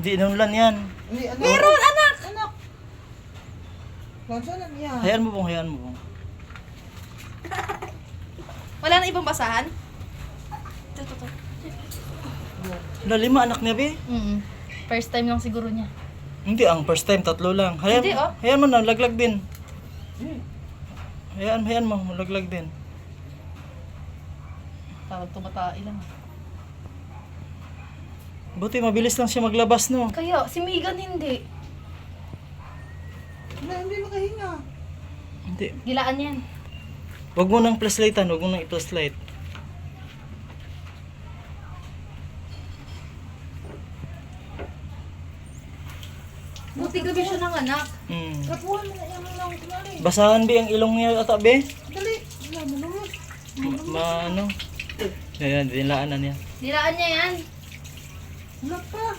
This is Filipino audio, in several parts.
Hindi inulan yan. Hindi, ano? Meron, anak! Anak! Lansa na niya. Hayaan mo pong, hayaan mo pong. Wala na ibang basahan? Ito. Wala, 5 anak niya, be. First time lang siguro niya. Hindi, ang first time, 3 lang. Hayaan, Hindi, oh. hayaan mo na, laglag din. Hayaan mo, laglag din. Tawag tumatai lang. Buti, mabilis lang siya maglabas, no? Kaya, si Megan hindi. Hindi makahinga. Hindi. Gilaan yan. Huwag mo nang flashlightan, huwag mo nang i-flashlight. Buti gabi siya ng anak. Kapuhan mo na yan lang. Kumali. Basahan, be, ang ilong niya ata, be. Dali. Wala, malunod. Ano? Ayan, dilaan na niya. Dilaan niya yan. Wala pa.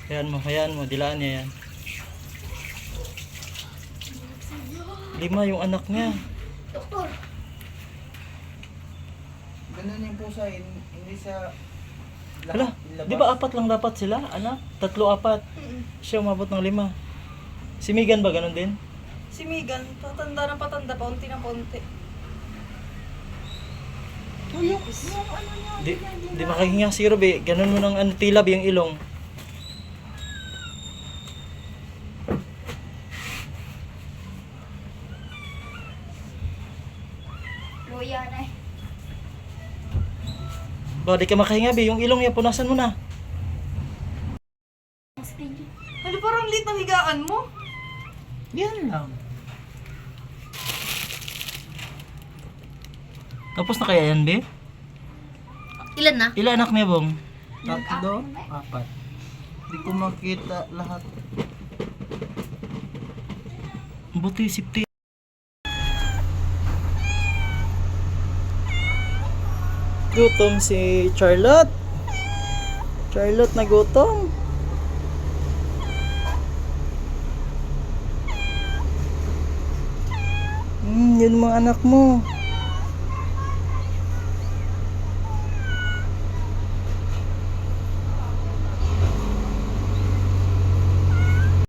Hayaan mo, dilaan niya yan. 5 yung anak niya. Doktor. Ganun yung pusa, hindi sa... Hala, di ba 4 lang dapat sila? Anak? 3, 4. Siya umabot ng 5. Si Megan ba ganun din? Si Megan, patanda ng patanda, paunti na paunti. Yung ano niya. Di makahinga si Robe. Ganun mo ng tilab yung ilong. Luya na eh. Ba, di ka makahinga, be. Yung ilong niya, punasan mo na. Ano parang lit ng higaan mo? Yan lang. Tapos na kaya yan, be? Ilan na? Ilan anak niya, Bong? 3, 4. Hindi ko makita lahat. Buti, safety. Gutom si Charlotte. Charlotte na gutom. Yun mga anak mo.